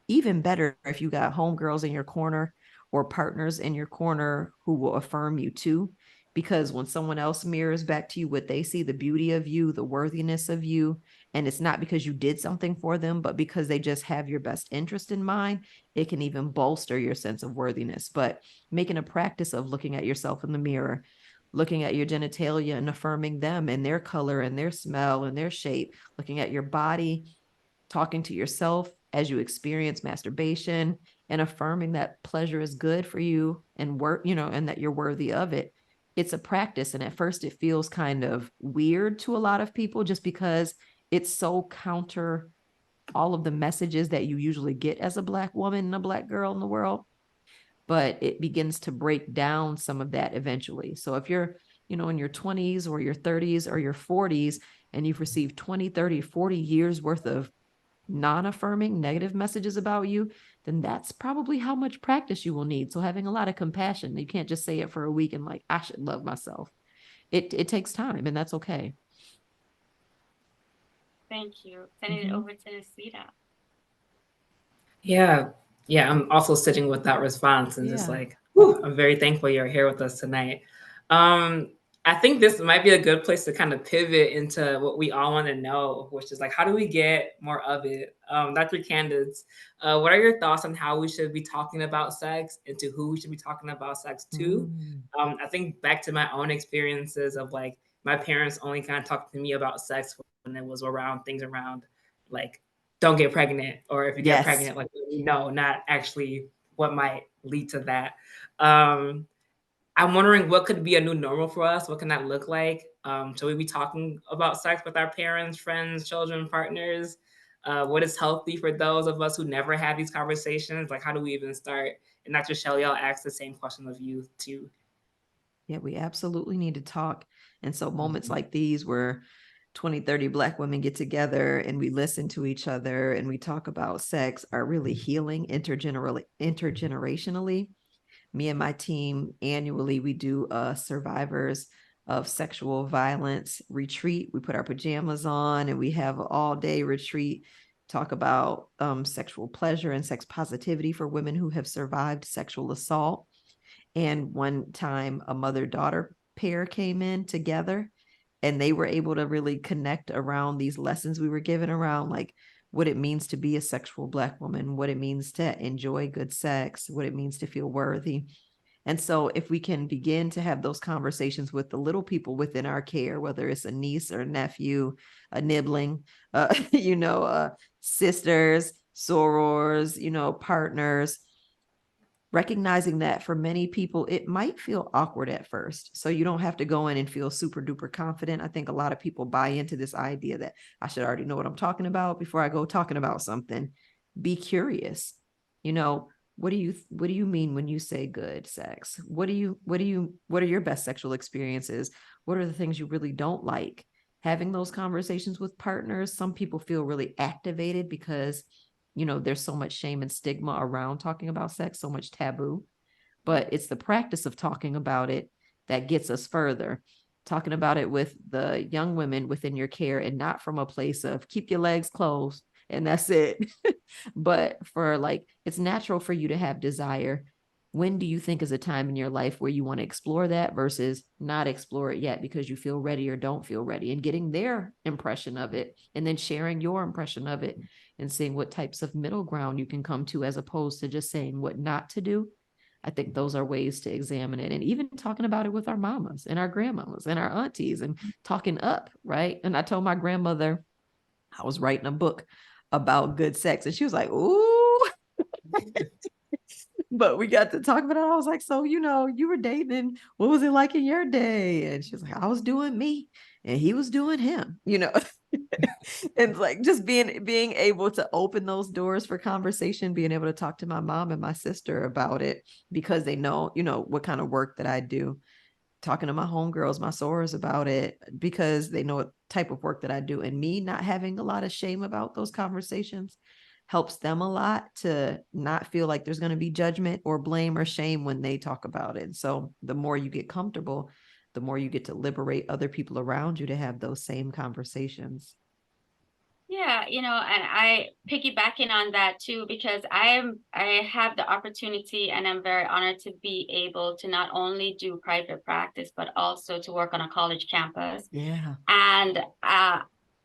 D: Even better if you got homegirls in your corner or partners in your corner who will affirm you too, because when someone else mirrors back to you what they see, the beauty of you, the worthiness of you, and it's not because you did something for them, but because they just have your best interest in mind, it can even bolster your sense of worthiness. But making a practice of looking at yourself in the mirror, looking at your genitalia and affirming them and their color and their smell and their shape, looking at your body, talking to yourself as you experience masturbation and affirming that pleasure is good for you and work, and that you're worthy of it. It's a practice. And at first it feels kind of weird to a lot of people just because it's so counter all of the messages that you usually get as a Black woman and a Black girl in the world. But it begins to break down some of that eventually. So if you're, in your 20s or your 30s or your 40s, and you've received 20, 30, 40 years worth of non-affirming negative messages about you, then that's probably how much practice you will need. So having a lot of compassion, you can't just say it for a week and like, I should love myself. It takes time, and that's okay.
B: Thank you. Sending it over to Nisita.
C: Yeah. I'm also sitting with that response and just like, whew, I'm very thankful you're here with us tonight. I think this might be a good place to kind of pivot into what we all want to know, which is like, how do we get more of it? Dr. Candice, what are your thoughts on how we should be talking about sex and to who we should be talking about sex to? I think back to my own experiences of like, my parents only kind of talked to me about sex when it was around things around like, don't get pregnant, or if you get pregnant, like, no, not actually what might lead to that. I'm wondering what could be a new normal for us. What can that look like? Should we be talking about sex with our parents, friends, children, partners? What is healthy for those of us who never had these conversations? Like, how do we even start? And Dr. Shelley, I'll ask the same question of you too.
D: Yeah, we absolutely need to talk. And so moments like these where 20, 30 Black women get together and we listen to each other and we talk about sex are really healing intergenerationally. Me and my team annually, we do a survivors of sexual violence retreat. We put our pajamas on and we have an all-day retreat, talk about sexual pleasure and sex positivity for women who have survived sexual assault. And one time a mother-daughter pair came in together and they were able to really connect around these lessons we were given around like what it means to be a sexual Black woman, what it means to enjoy good sex, what it means to feel worthy. And so if we can begin to have those conversations with the little people within our care, whether it's a niece or a nephew, a nibbling, sisters, sorors, partners, recognizing that for many people, it might feel awkward at first. So you don't have to go in and feel super duper confident. I think a lot of people buy into this idea that I should already know what I'm talking about before I go talking about something. Be curious. What do you mean when you say good sex? What are your best sexual experiences? What are the things you really don't like? Having those conversations with partners, some people feel really activated because there's so much shame and stigma around talking about sex, so much taboo, but it's the practice of talking about it that gets us further. Talking about it with the young women within your care and not from a place of keep your legs closed and that's it. But for like, it's natural for you to have desire. When do you think is a time in your life where you want to explore that versus not explore it yet because you feel ready or don't feel ready, and getting their impression of it and then sharing your impression of it and seeing what types of middle ground you can come to as opposed to just saying what not to do. I think those are ways to examine it, and even talking about it with our mamas and our grandmamas and our aunties and talking up, right? And I told my grandmother I was writing a book about good sex and she was like, ooh. But we got to talk about it. I was like, so, you were dating. What was it like in your day? And she was like, I was doing me and he was doing him, and like just being able to open those doors for conversation, being able to talk to my mom and my sister about it because they know, what kind of work that I do. Talking to my homegirls, my sorors about it because they know what type of work that I do. And me not having a lot of shame about those conversations helps them a lot to not feel like there's going to be judgment or blame or shame when they talk about it. So the more you get comfortable, the more you get to liberate other people around you to have those same conversations.
B: Yeah, and I piggybacking on that too, because I have the opportunity and I'm very honored to be able to not only do private practice, but also to work on a college campus.
D: Yeah.
B: And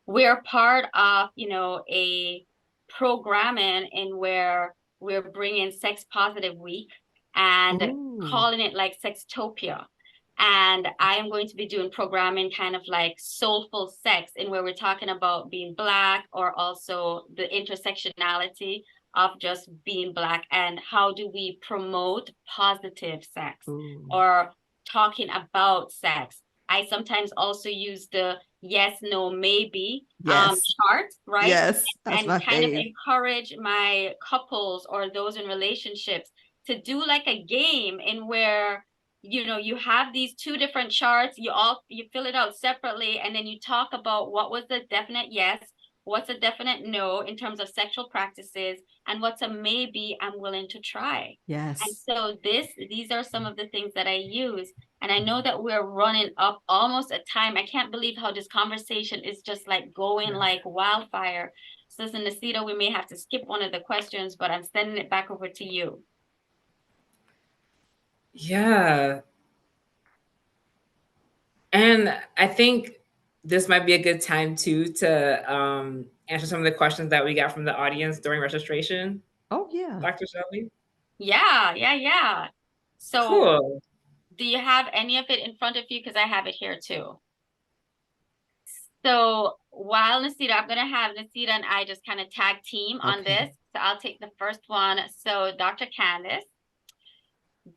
B: we're part of, a programming in where we're bringing Sex Positive Week and calling it like Sextopia. And I am going to be doing programming kind of like soulful sex, in where we're talking about being Black, or also the intersectionality of just being Black, and how do we promote positive sex
D: Ooh.
B: or talking about sex. I sometimes also use the yes, no, maybe
D: Yes.
B: chart, right?
D: Yes, that's
B: And
D: my
B: kind of
D: fave.
B: encourage my couples or those in relationships to do like a game, in where you have these two different charts, you fill it out separately, and then you talk about what was the definite yes, what's a definite no in terms of sexual practices, and what's a maybe I'm willing to try. And
D: Yes.
B: so these are some of the things that I use. And I know that we're running up almost at time. I can't believe how this conversation is just like going like wildfire. So listen, Nasita, we may have to skip one of the questions, but I'm sending it back over to you.
C: Yeah. And I think this might be a good time too to answer some of the questions that we got from the audience during registration.
D: Oh, yeah.
C: Dr. Shelby?
B: Yeah. So
C: Cool.
B: do you have any of it in front of you? Because I have it here too. So while Nasita, I'm going to have Nasita and I just kind of tag team on
D: Okay.
B: this. So I'll take the first one. So Dr. Candace,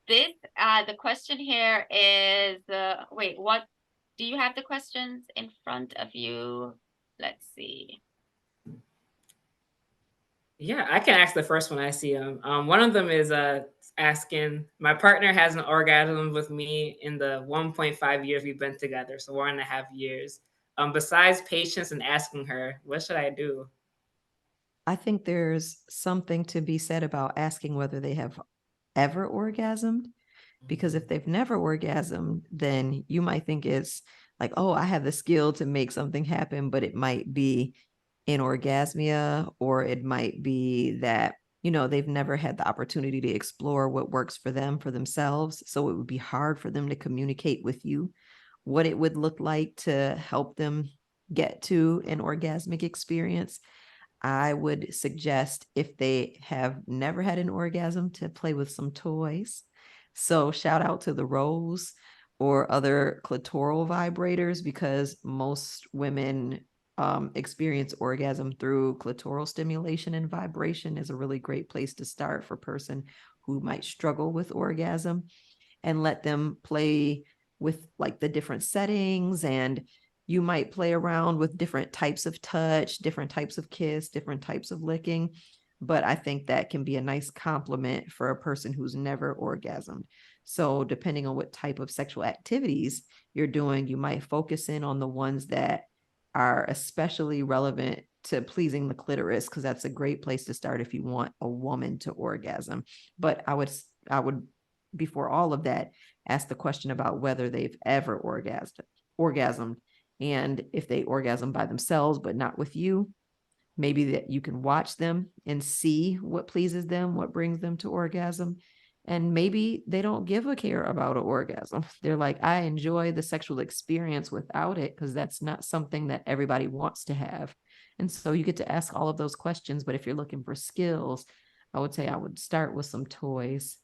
B: the question here is, wait, what, do you have the questions in front of you? Let's see.
C: Yeah, I can ask the first one I see them. One of them is asking, my partner has an orgasm with me in the 1.5 years we've been together, so 1.5 years. Besides patience and asking her, what should I do?
D: I think there's something to be said about asking whether they have ever orgasmed, because if they've never orgasmed, then you might think it's like, oh, I have the skill to make something happen, but it might be anorgasmia, or it might be that, they've never had the opportunity to explore what works for them, for themselves. So it would be hard for them to communicate with you what it would look like to help them get to an orgasmic experience. I would suggest, if they have never had an orgasm, to play with some toys. So shout out to the Rose or other clitoral vibrators, because most women experience orgasm through clitoral stimulation, and vibration is a really great place to start for a person who might struggle with orgasm. And let them play with like the different settings, and you might play around with different types of touch, different types of kiss, different types of licking. But I think that can be a nice compliment for a person who's never orgasmed. So depending on what type of sexual activities you're doing, you might focus in on the ones that are especially relevant to pleasing the clitoris, because that's a great place to start if you want a woman to orgasm. But I would, before all of that, ask the question about whether they've ever orgasmed. And if they orgasm by themselves, but not with you, maybe that you can watch them and see what pleases them, what brings them to orgasm. And maybe they don't give a care about an orgasm. They're like, I enjoy the sexual experience without it, because that's not something that everybody wants to have. And so you get to ask all of those questions. But if you're looking for skills, I would say I would start with some toys.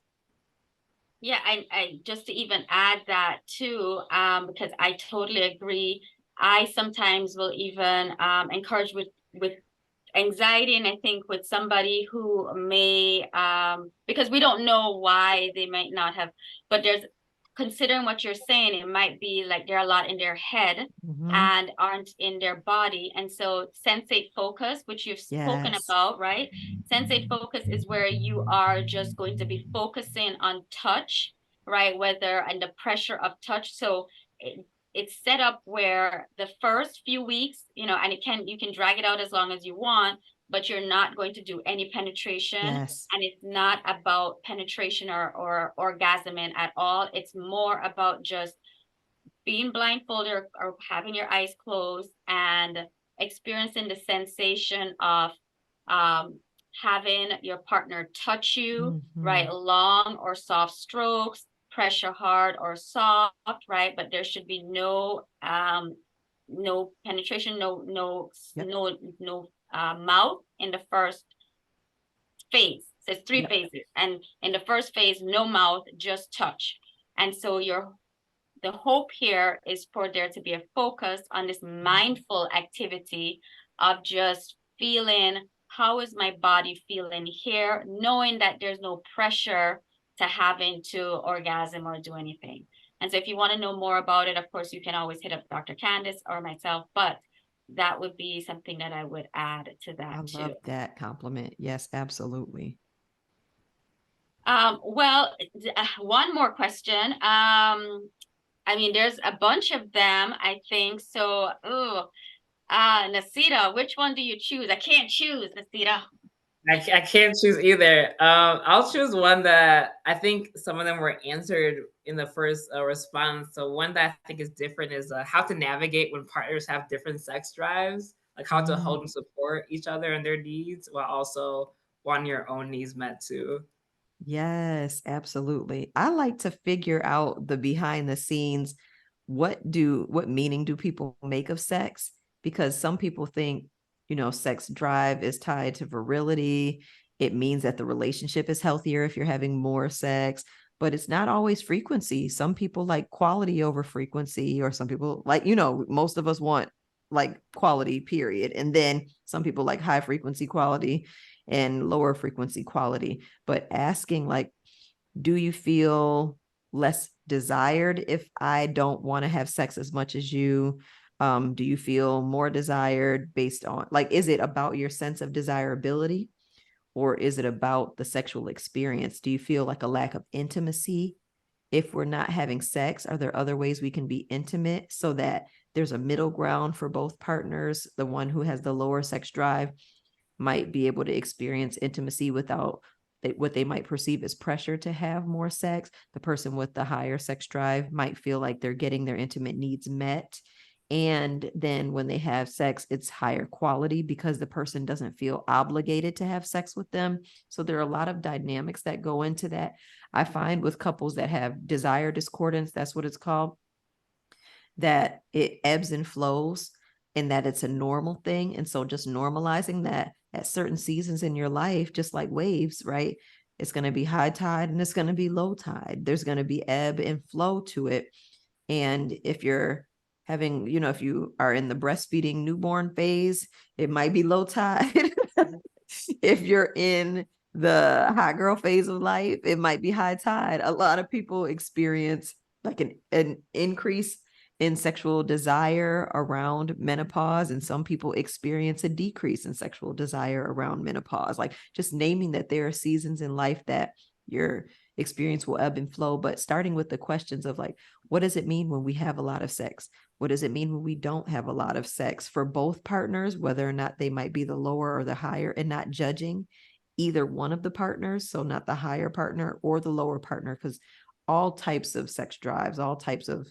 B: Yeah, I just to even add that too, because I totally agree. I sometimes will even encourage with anxiety, and I think with somebody who may because we don't know why they might not have, but considering what you're saying, it might be like they're a lot in their head and aren't in their body. And so sensate focus, which you've spoken about, right? Sensate focus is where you are just going to be focusing on touch, right? And the pressure of touch. So it's set up where the first few weeks, and you can drag it out as long as you want, but you're not going to do any penetration.
D: Yes.
B: And it's not about penetration or orgasming at all. It's more about just being blindfolded or having your eyes closed and experiencing the sensation of having your partner touch you, right? Long or soft strokes, pressure hard or soft, right? But there should be no penetration, no mouth in the first phase. So it's three phases, and in the first phase, no mouth, just touch. And so the hope here is for there to be a focus on this mindful activity of just feeling, how is my body feeling here, knowing that there's no pressure to having to orgasm or do anything. And so if you want to know more about it, of course, you can always hit up Dr. Candace or myself, but that would be something that I would add to that
D: I
B: too.
D: love that compliment. Yes, absolutely.
B: Well, one more question. I mean, there's a bunch of them, I think. So, Nasita, which one do you choose? I can't choose, Nasita.
C: I can't choose either. I'll choose one that I think some of them were answered in the first response. So one that I think is different is how to navigate when partners have different sex drives, like how to hold and support each other and their needs while also wanting your own needs met too.
D: Yes, absolutely. I like to figure out the behind the scenes. What meaning do people make of sex? Because some people think, sex drive is tied to virility. It means that the relationship is healthier if you're having more sex, but it's not always frequency. Some people like quality over frequency, or some people like, most of us want like quality, period. And then some people like high frequency quality and lower frequency quality. But asking, like, do you feel less desired if I don't want to have sex as much as you? Do you feel more desired based on, like, is it about your sense of desirability, or is it about the sexual experience? Do you feel like a lack of intimacy if we're not having sex? Are there other ways we can be intimate so that there's a middle ground for both partners? The one who has the lower sex drive might be able to experience intimacy without what they might perceive as pressure to have more sex. The person with the higher sex drive might feel like they're getting their intimate needs met. And then when they have sex, it's higher quality because the person doesn't feel obligated to have sex with them. So there are a lot of dynamics that go into that. I find with couples that have desire discordance, that's what it's called, that it ebbs and flows and that it's a normal thing. And so just normalizing that at certain seasons in your life, just like waves, right? It's going to be high tide and it's going to be low tide. There's going to be ebb and flow to it. And if you're having, if you are in the breastfeeding newborn phase, it might be low tide. If you're in the hot girl phase of life, it might be high tide. A lot of people experience like an increase in sexual desire around menopause, and some people experience a decrease in sexual desire around menopause. Like, just naming that there are seasons in life that your experience will ebb and flow, but starting with the questions of, like, what does it mean when we have a lot of sex? What does it mean when we don't have a lot of sex, for both partners, whether or not they might be the lower or the higher, and not judging either one of the partners. So not the higher partner or the lower partner, because all types of sex drives, all types of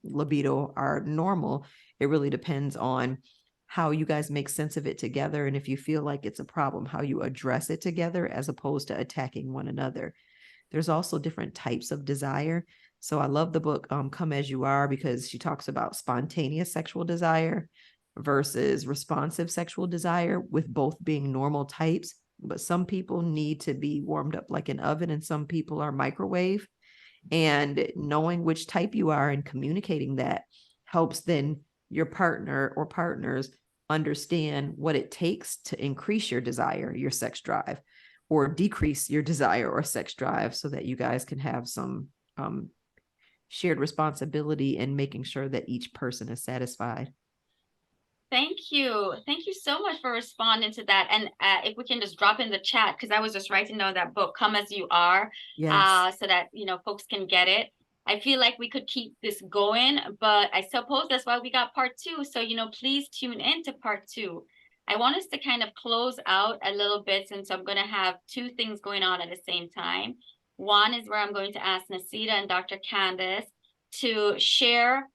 D: libido are normal. It really depends on how you guys make sense of it together. And if you feel like it's a problem, how you address it together as opposed to attacking one another. There's also different types of desire. So I love the book Come As You Are, because she talks about spontaneous sexual desire versus responsive sexual desire, with both being normal types. But some people need to be warmed up like an oven, and some people are microwave. And knowing which type you are and communicating that helps then your partner or partners understand what it takes to increase your desire, your sex drive, or decrease your desire or sex drive, so that you guys can have some shared responsibility in making sure that each person is satisfied.
B: Thank you. Thank you so much for responding to that. And if we can just drop in the chat, because I was just writing down that book, Come As You Are,
D: Yes.
B: so that, folks can get it. I feel like we could keep this going, but I suppose that's why we got part 2. So, please tune in to part 2. I want us to kind of close out a little bit, since I'm going to have 2 things going on at the same time. One is where I'm going to ask Nasita and Dr. Candace to share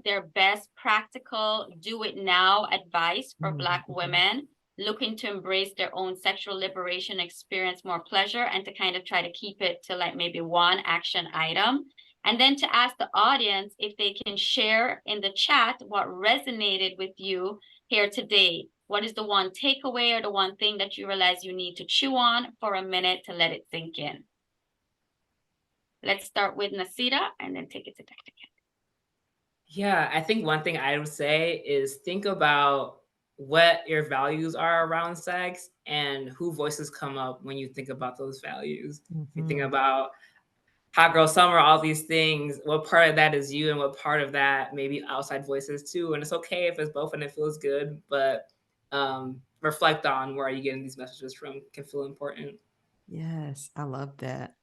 B: their best practical do it now advice for Black women looking to embrace their own sexual liberation, experience more pleasure, and to kind of try to keep it to like maybe one action item. And then to ask the audience if they can share in the chat what resonated with you here today. What is the one takeaway or the one thing that you realize you need to chew on for a minute to let it sink in? Let's start with Nasita and then take it to Dr.
C: Yeah, I think one thing I would say is think about what your values are around sex and who voices come up when you think about those values. If you think
D: Mhm.
C: about hot girl summer, all these things, what part of that is you and what part of that maybe outside voices too. And it's okay if it's both and it feels good, but reflect on where are you getting these messages from can feel important.
D: Yes, I love that.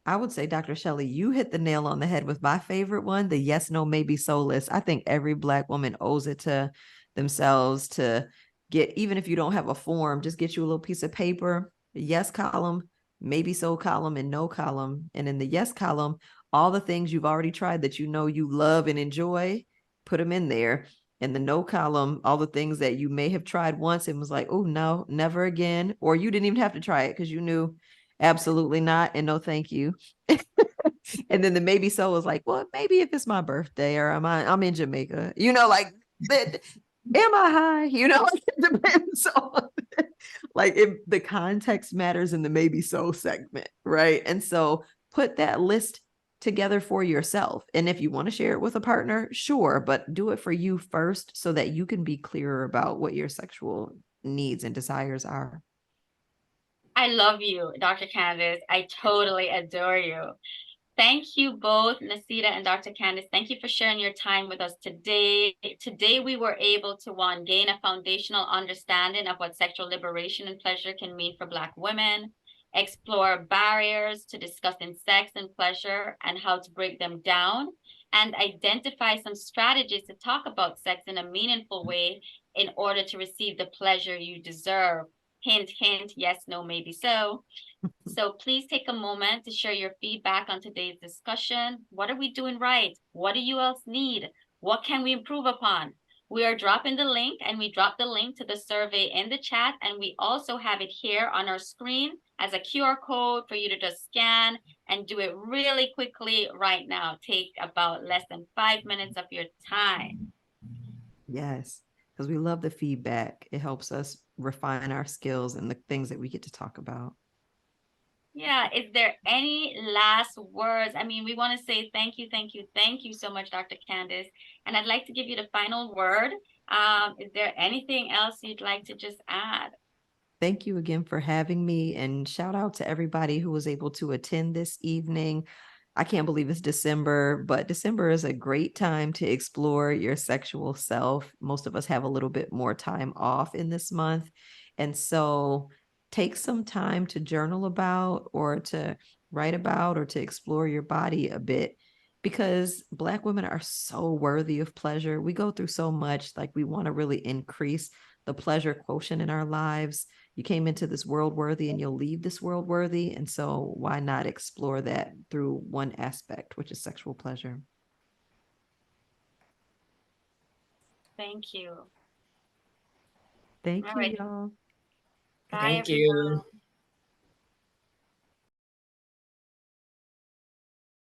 D: I would say, Dr. Shelley, you hit the nail on the head with my favorite one, the yes, no, maybe, so list. I think every Black woman owes it to themselves to get, even if you don't have a form, just get you a little piece of paper, a yes column, maybe so column, and no column. And in the yes column, all the things you've already tried that you know you love and enjoy, put them in there. In the no column, all the things that you may have tried once and was like, oh, no, never again. Or you didn't even have to try it because you knew absolutely not and no thank you. And then the maybe so was like, well, maybe if it's my birthday or I'm in Jamaica, like that. Am I high? Like, it depends on like if the context matters in the maybe so segment, right? And so put that list together for yourself. And if you want to share it with a partner, sure, but do it for you first so that you can be clearer about what your sexual needs and desires are.
B: I love you, Dr. Candice. I totally adore you. Thank you both, Nasita and Dr. Candice. Thank you for sharing your time with us today. Today, we were able to, one, gain a foundational understanding of what sexual liberation and pleasure can mean for Black women, explore barriers to discussing sex and pleasure and how to break them down, and identify some strategies to talk about sex in a meaningful way in order to receive the pleasure you deserve. Hint, hint, yes, no, maybe so. So please take a moment to share your feedback on today's discussion. What are we doing right? What do you else need? What can we improve upon? We are dropping the link, and we dropped the link to the survey in the chat, and we also have it here on our screen as a QR code for you to just scan and do it really quickly right now. Take about less than 5 minutes of your time.
D: Yes, because we love the feedback. It helps us refine our skills and the things that we get to talk about.
B: Yeah, is there any last words? I mean, we want to say thank you, thank you, thank you so much, Dr. Candice. And I'd like to give you the final word. Is there anything else you'd like to just add?
D: Thank you again for having me, and shout out to everybody who was able to attend this evening. I can't believe it's December, but December is a great time to explore your sexual self. Most of us have a little bit more time off in this month. And so take some time to journal about or to write about or to explore your body a bit, because Black women are so worthy of pleasure. We go through so much, like we want to really increase the pleasure quotient in our lives. You came into this world worthy and you'll leave this world worthy. And so why not explore that through one aspect, which is sexual pleasure?
B: Thank you.
D: Thank
B: All
D: you,
B: right.
D: y'all.
B: Bye,
C: Thank
B: everyone.
C: you.